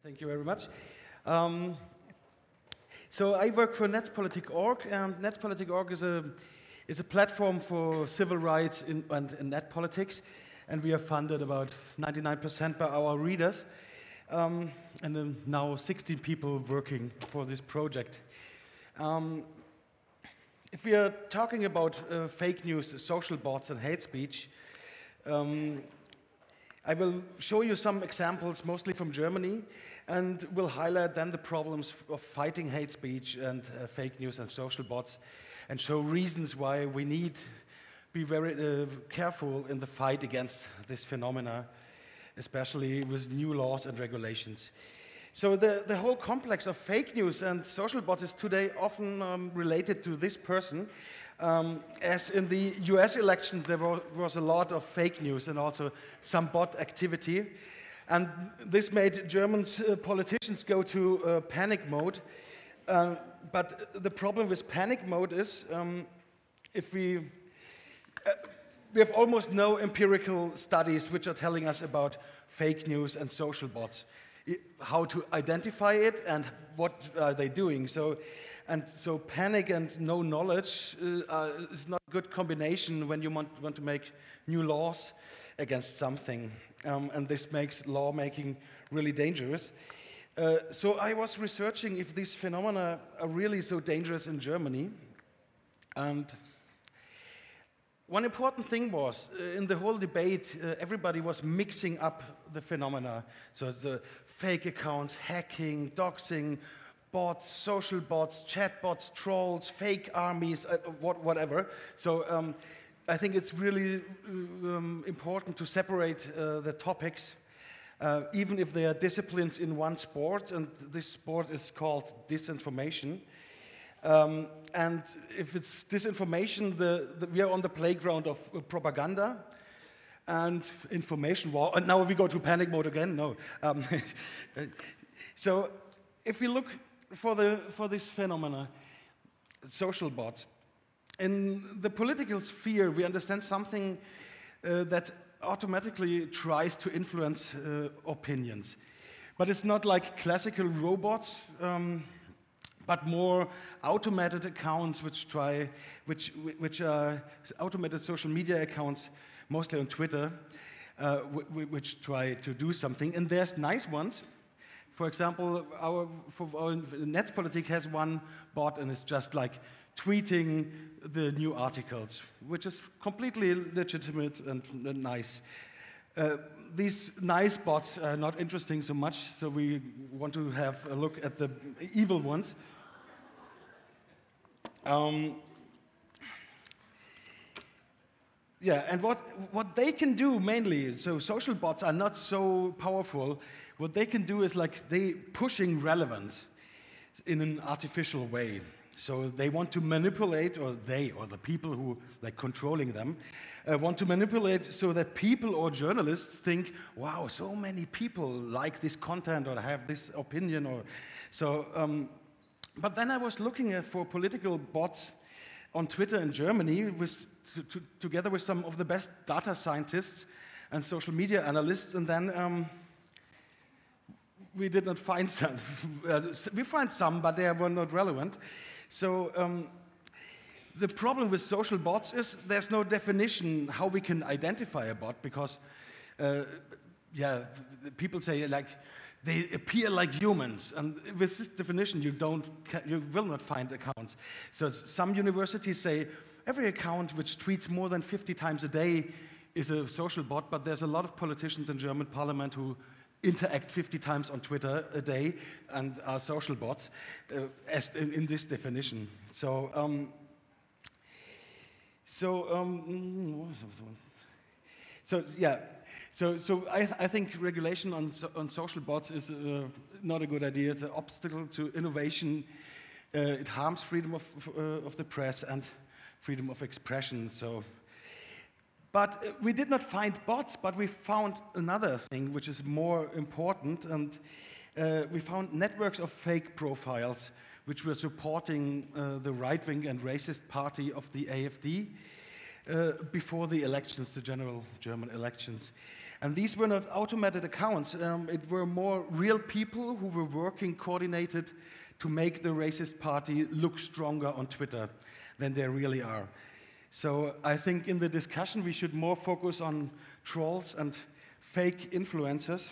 Thank you very much. So I work for Netzpolitik.org, and Netzpolitik.org is a platform for civil rights and net politics, and we are funded about 99% by our readers, and now 16 people working for this project. If we are talking about fake news, social bots, and hate speech, I will show you some examples, mostly from Germany, and will highlight then the problems of fighting hate speech and fake news and social bots, and show reasons why we need to be very careful in the fight against this phenomena, especially with new laws and regulations. So the whole complex of fake news and social bots is today often related to this person. As in the US election, there was a lot of fake news and also some bot activity. And this made German politicians go to panic mode. But the problem with panic mode is if we have almost no empirical studies which are telling us about fake news and social bots, how to identify it and what are they doing. So panic and no knowledge is not a good combination when you want to make new laws against something. And this makes lawmaking really dangerous. So I was researching if these phenomena are really so dangerous in Germany. And one important thing was, in the whole debate, everybody was mixing up the phenomena. So the fake accounts, hacking, doxing, bots, social bots, chat bots, trolls, fake armies, whatever. So I think it's really important to separate the topics, even if they are disciplines in one sport, and this sport is called disinformation. And if it's disinformation, we are on the playground of propaganda and information war. And now we go to panic mode again. No. So if we look for this phenomena, social bots, in the political sphere, we understand something that automatically tries to influence opinions. But it's not like classical robots, but more automated accounts which are automated social media accounts, mostly on Twitter, which try to do something. And there's nice ones. For example, our Netzpolitik has one bot, and it's just like tweeting the new articles, which is completely legitimate and nice. These nice bots are not interesting so much, so we want to have a look at the evil ones. Yeah, and what they can do mainly, so social bots are not so powerful. What they can do is like they pushing relevance in an artificial way. So they want to manipulate, or the people who like controlling them, want to manipulate so that people or journalists think, wow, so many people like this content or have this opinion, or so. But then I was looking for political bots on Twitter in Germany, together with some of the best data scientists and social media analysts, and then we did not find some. We find some, but they were not relevant. So the problem with social bots is there's no definition how we can identify a bot, because people say like they appear like humans, and with this definition you will not find accounts. So some universities say every account which tweets more than 50 times a day is a social bot, but there's a lot of politicians in German parliament who interact 50 times on Twitter a day and are social bots, as in this definition. So I think regulation on social bots is not a good idea. It's an obstacle to innovation. It harms freedom of the press and freedom of expression. But we did not find bots, but we found another thing which is more important, and we found networks of fake profiles which were supporting the right-wing and racist party of the AfD. before the elections, the general German elections. And these were not automated accounts. It were more real people who were working coordinated to make the racist party look stronger on Twitter than they really are. So I think in the discussion we should more focus on trolls and fake influencers,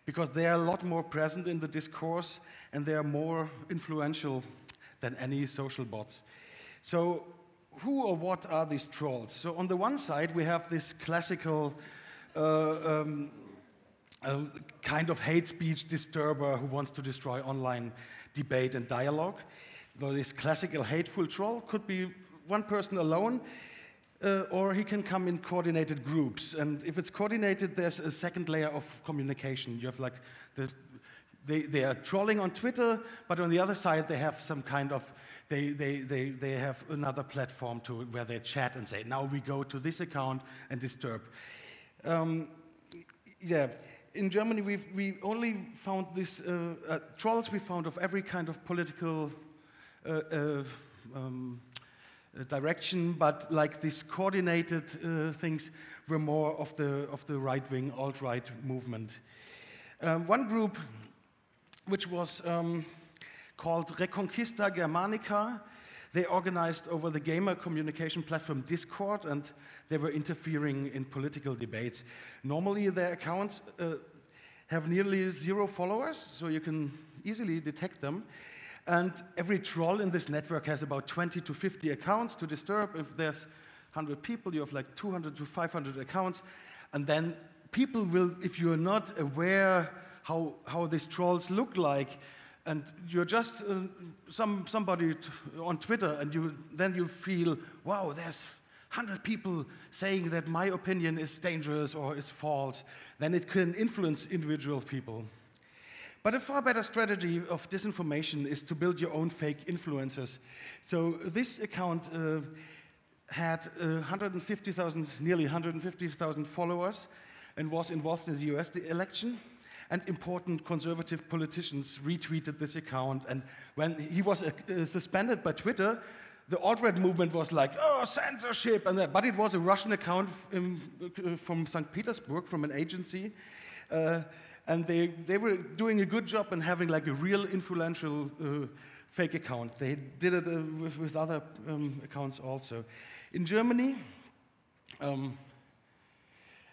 because they are a lot more present in the discourse and they are more influential than any social bots. So who or what are these trolls? So on the one side we have this classical kind of hate speech disturber who wants to destroy online debate and dialogue. Though this classical hateful troll could be one person alone, or he can come in coordinated groups. And if it's coordinated, there's a second layer of communication. You have like, they are trolling on Twitter, but on the other side they have some kind of, they have another platform where they chat and say, now we go to this account and disturb. Yeah, in Germany we only found this, trolls we found of every kind of political direction, but like these coordinated things were more of the right-wing, alt-right movement. One group, which was called Reconquista Germanica, they organized over the gamer communication platform Discord, and they were interfering in political debates. Normally their accounts have nearly 0 followers, so you can easily detect them. And every troll in this network has about 20 to 50 accounts to disturb. If there's 100 people, you have like 200 to 500 accounts. And then people will, if you're not aware how these trolls look like, and you're just somebody on Twitter, and then you feel, wow, there's 100 people saying that my opinion is dangerous or is false, then it can influence individual people. But a far better strategy of disinformation is to build your own fake influencers. So this account had nearly 150,000 followers and was involved in the US election. And important conservative politicians retweeted this account. And when he was suspended by Twitter, the alt-right movement was like, oh, censorship, and that. But it was a Russian account from St. Petersburg, from an agency. And they were doing a good job in having like a real influential fake account. They did it with other accounts also. In Germany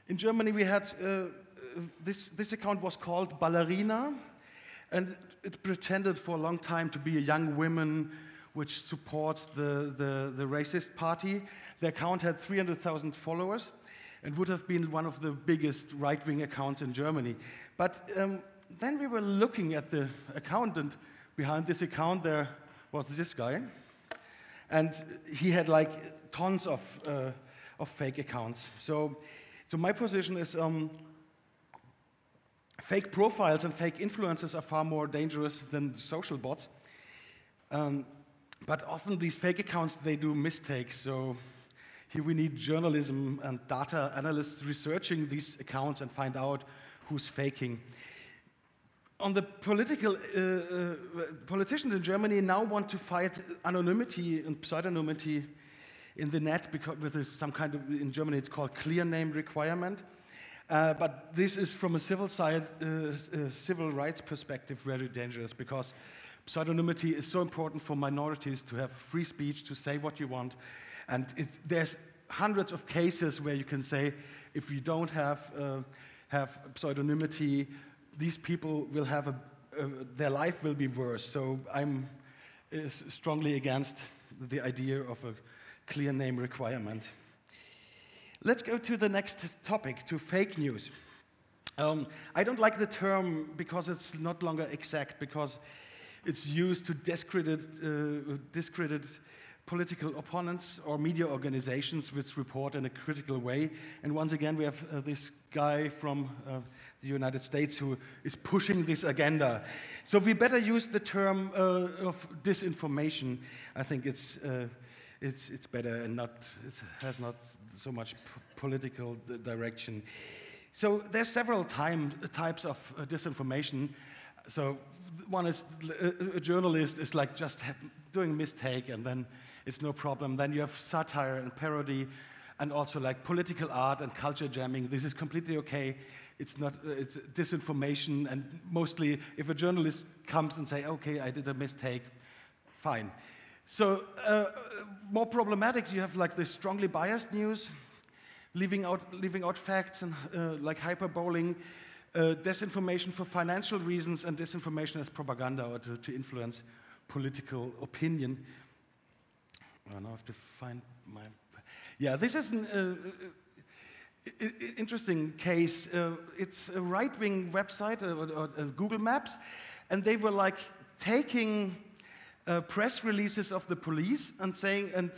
we had this account was called Ballerina, and it pretended for a long time to be a young woman which supports the racist party. The account had 300,000 followers and would have been one of the biggest right-wing accounts in Germany. But then we were looking at the account, and behind this account there was this guy. And he had like tons of fake accounts. So my position is fake profiles and fake influencers are far more dangerous than social bots. But often these fake accounts, they do mistakes. So here we need journalism and data analysts researching these accounts and find out who's faking. On the politicians in Germany now want to fight anonymity and pseudonymity in the net because with some kind of, in Germany it's called clear name requirement. But this is from a civil rights perspective very dangerous, because pseudonymity is so important for minorities to have free speech, to say what you want. And there's hundreds of cases where you can say, if you don't have pseudonymity, these people will have their life will be worse. So I'm strongly against the idea of a clear name requirement. Let's go to the next topic, to fake news. I don't like the term because it's not longer exact, because it's used to discredit political opponents or media organizations which report in a critical way. And once again, we have this guy from the United States who is pushing this agenda. So we better use the term of disinformation. I think it's better and it has not so much political direction. So there's several types of disinformation. So one is a journalist is like just doing a mistake, and then it's no problem. Then you have satire and parody, and also like political art and culture jamming. This is completely okay. It's not, it's disinformation, and mostly if a journalist comes and say, okay, I did a mistake, fine. So more problematic, you have like this strongly biased news, leaving out facts and like hyperboling, disinformation for financial reasons, and disinformation as propaganda or to influence political opinion. Oh, now I have to find my... Yeah, this is an interesting case. It's a right-wing website, or Google Maps, and they were like taking press releases of the police and saying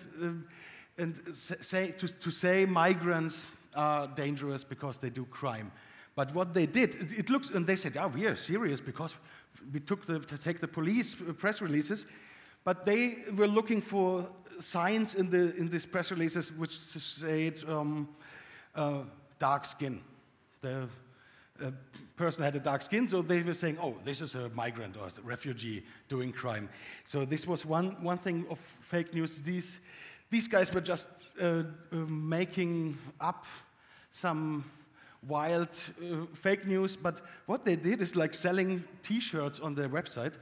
to say migrants are dangerous because they do crime. But what they did, it looks, and they said, we are serious because we take the police press releases, but they were looking for signs in these press releases which said dark skin. The person had a dark skin, so they were saying, oh, this is a migrant or a refugee doing crime. So this was one thing of fake news. These guys were just making up some wild fake news, but what they did is like selling T-shirts on their website.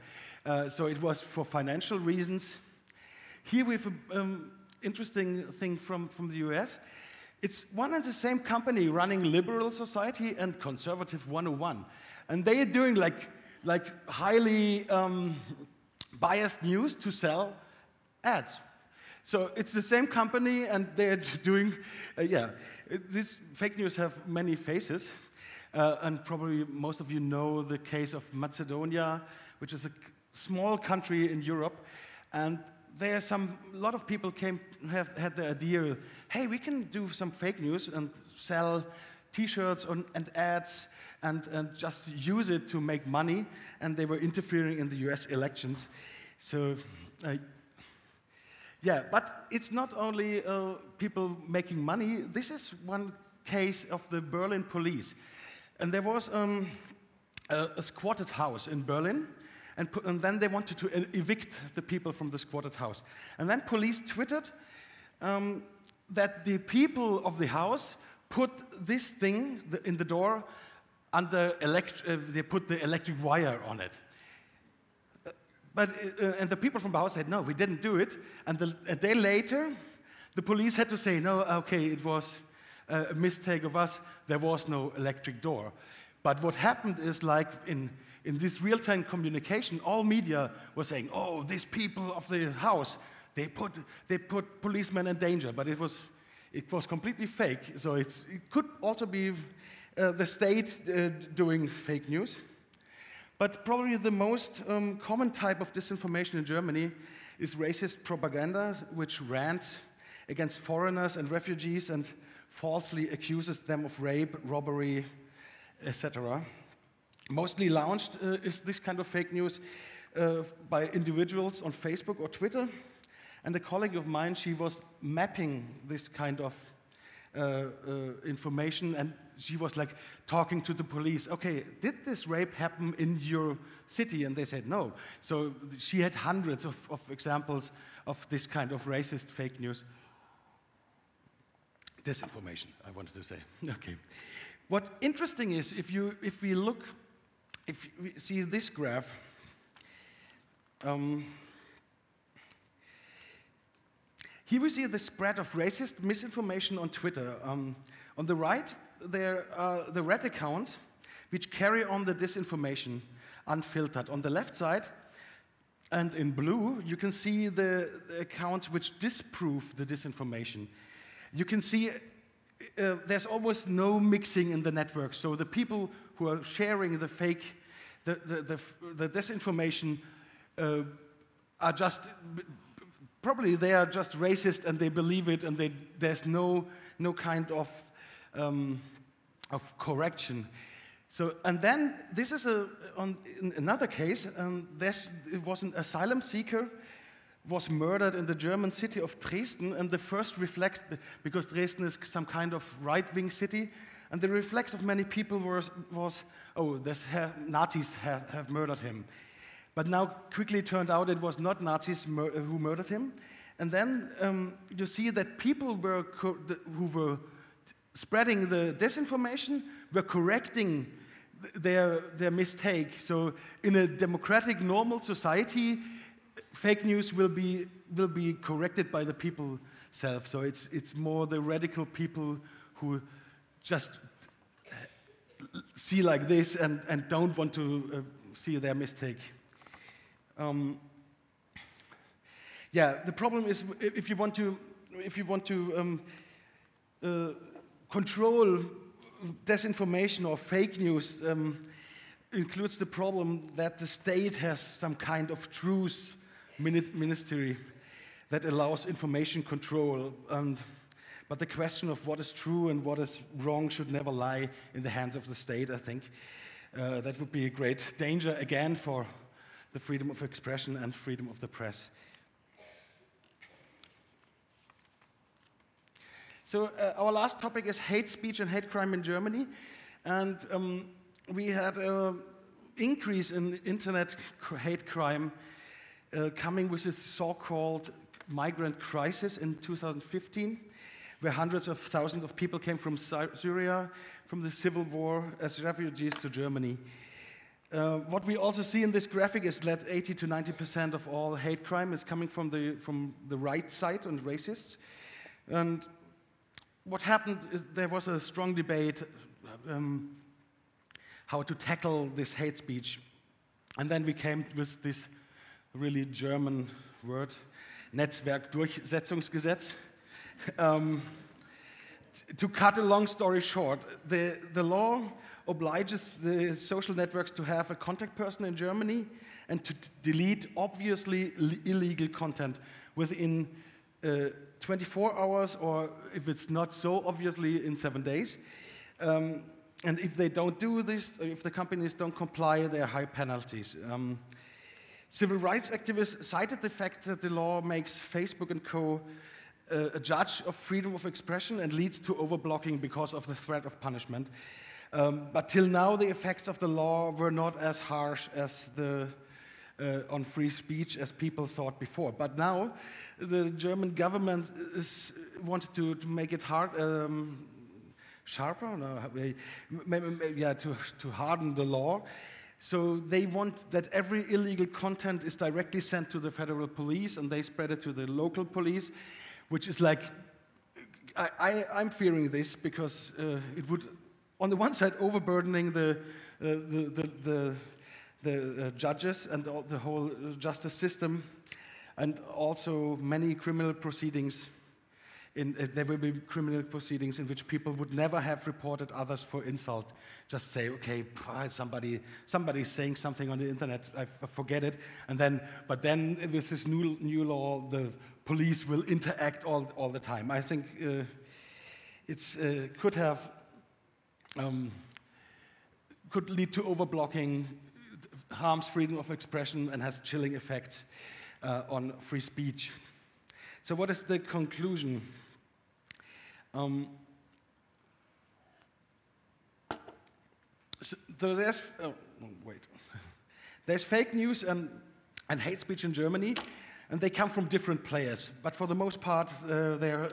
So it was for financial reasons. Here we have an interesting thing from the US. It's one and the same company running Liberal Society and Conservative 101. And they are doing like highly biased news to sell ads. So it's the same company, and they're doing, these fake news have many faces. And probably most of you know the case of Macedonia, which is a small country in Europe. And there are a lot of people had the idea, hey, we can do some fake news and sell T-shirts and ads and just use it to make money. And they were interfering in the US elections. So, yeah, but it's not only people making money. This is one case of the Berlin police. And there was a squatted house in Berlin. And then they wanted to evict the people from the squatted house. And then police twittered that the people of the house put this thing in the door under they put the electric wire on it. And the people from the house said, no, we didn't do it. And a day later, the police had to say, no, okay, it was a mistake of us. There was no electric door. But what happened is, like in this real-time communication, all media was saying, oh, these people of the house, they put policemen in danger. But it was completely fake. So it could also be the state doing fake news. But probably the most common type of disinformation in Germany is racist propaganda, which rants against foreigners and refugees and falsely accuses them of rape, robbery, etc. Mostly launched is this kind of fake news by individuals on Facebook or Twitter. And a colleague of mine, she was mapping this kind of information, and she was like talking to the police, okay, did this rape happen in your city? And they said no. So she had hundreds of examples of this kind of racist fake news. Disinformation, I wanted to say. Okay. What interesting is, if we see this graph, here we see the spread of racist misinformation on Twitter. On the right, there are the red accounts which carry on the disinformation unfiltered. On the left side, and in blue, you can see the accounts which disprove the disinformation. You can see there's almost no mixing in the network. So the people who are sharing the fake, the disinformation are just, probably they are just racist and they believe it, and there's no kind of correction. So, and then this is in another case. It was an asylum seeker was murdered in the German city of Dresden, and the first reflex, because Dresden is some kind of right-wing city, and the reflex of many people was oh, Nazis have murdered him. But now quickly turned out it was not Nazis who murdered him. And then you see that people who were spreading the disinformation were correcting their mistake. So in a democratic, normal society, fake news will be corrected by the people self. So it's more the radical people who just see like this and don't want to see their mistake. Yeah, the problem is if you want to control disinformation or fake news, includes the problem that the state has some kind of truth ministry that allows information control. But the question of what is true and what is wrong should never lie in the hands of the state, I think. That would be a great danger, again, for the freedom of expression and freedom of the press. So our last topic is hate speech and hate crime in Germany. And we had an increase in internet hate crime coming with this so-called migrant crisis in 2015, where hundreds of thousands of people came from Syria, from the civil war, as refugees to Germany. What we also see in this graphic is that 80 to 90% of all hate crime is coming from the right side and racists. And what happened is there was a strong debate how to tackle this hate speech. And then we came with this really German word, Netzwerkdurchsetzungsgesetz. To cut a long story short, the law obliges the social networks to have a contact person in Germany and to delete obviously illegal content within 24 hours, or if it's not so obviously, in 7 days. And if they don't do this, if the companies don't comply, there are high penalties. Civil rights activists cited the fact that the law makes Facebook and co. A judge of freedom of expression and leads to overblocking because of the threat of punishment. But till now, the effects of the law were not as harsh as on free speech as people thought before. But now, the German government wanted to make it sharper, to harden the law. So they want that every illegal content is directly sent to the federal police, and they spread it to the local police, which is like, I'm fearing this because it would, on the one side, overburdening the judges and the whole justice system, and also many criminal proceedings. There will be criminal proceedings in which people would never have reported others for insult. Just say, okay, somebody's saying something on the internet, I forget it, but then with this new law, the police will interact all the time. I think could lead to overblocking, harms freedom of expression, and has chilling effects on free speech. So what is the conclusion? There's fake news and hate speech in Germany, and they come from different players. But for the most part, they're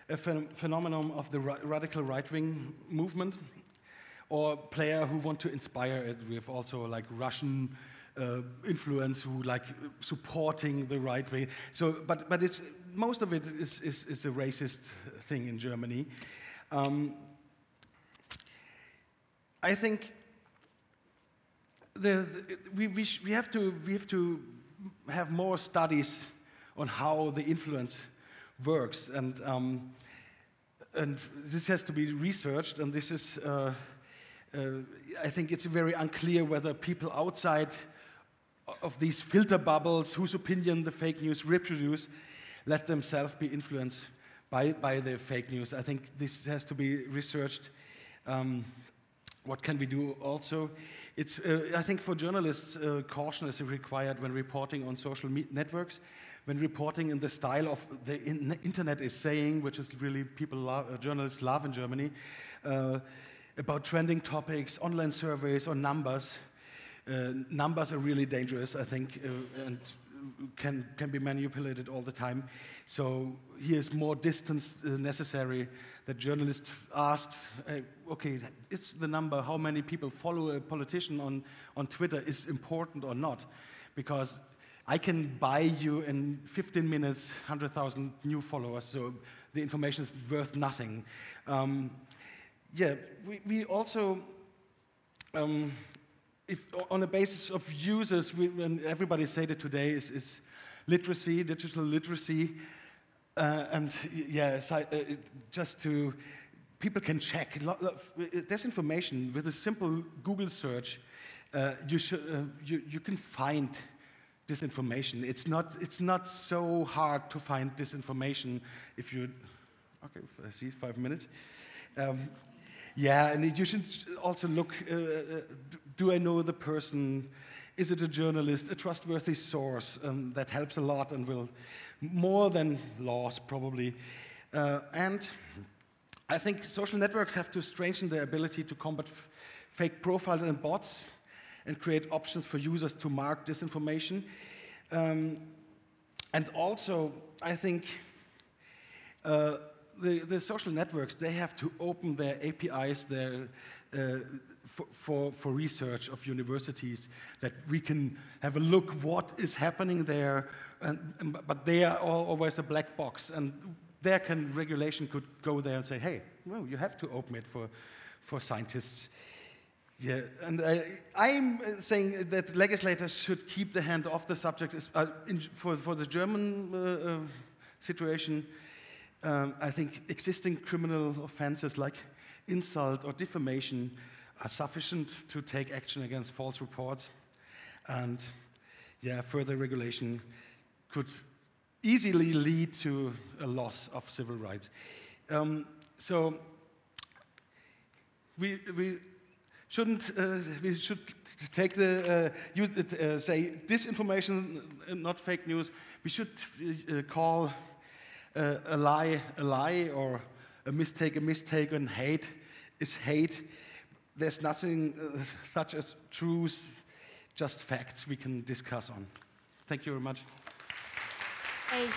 a phenomenon of the radical right-wing movement, or player who want to inspire it. We have also like Russian influence who like supporting the right way. So, but it's most of it is a racist thing in Germany. I think we have to have more studies on how the influence works, and this has to be researched. And this is, I think, it's very unclear whether people outside of these filter bubbles, whose opinion the fake news reproduce, let themselves be influenced by the fake news. I think this has to be researched. What can we do also? It's, I think for journalists, caution is required when reporting on social networks, when reporting in the style of the internet is saying, which is really journalists love in Germany, about trending topics, online surveys, or numbers. Numbers are really dangerous, I think, and can be manipulated all the time. So here's more distance necessary. That journalist asks, okay, it's the number, how many people follow a politician on Twitter is important or not, because I can buy you in 15 minutes 100,000 new followers, so the information is worth nothing. Yeah, we also, if on the basis of users, and everybody said it today, is literacy, digital literacy, and yeah, just to, people can check. Disinformation with a simple Google search, you can find disinformation. It's not so hard to find disinformation if you, okay, I see 5 minutes. Yeah, and you should also look, do I know the person? Is it a journalist, a trustworthy source? That helps a lot and will, more than laws probably. And I think social networks have to strengthen their ability to combat fake profiles and bots and create options for users to mark disinformation. And also, I think the social networks, they have to open their APIs for research of universities, that we can have a look what is happening there, but they are always a black box, and regulation could go there and say, hey, well, you have to open it for scientists. Yeah, and I'm saying that legislators should keep the hand off the subject. For the German situation, I think existing criminal offenses like insult or defamation are sufficient to take action against false reports. And yeah, further regulation could easily lead to a loss of civil rights. So we should take say disinformation, not fake news. We should call a lie a lie, or a mistake, and hate is hate. There's nothing such as truth, just facts we can discuss on. Thank you very much. Hey.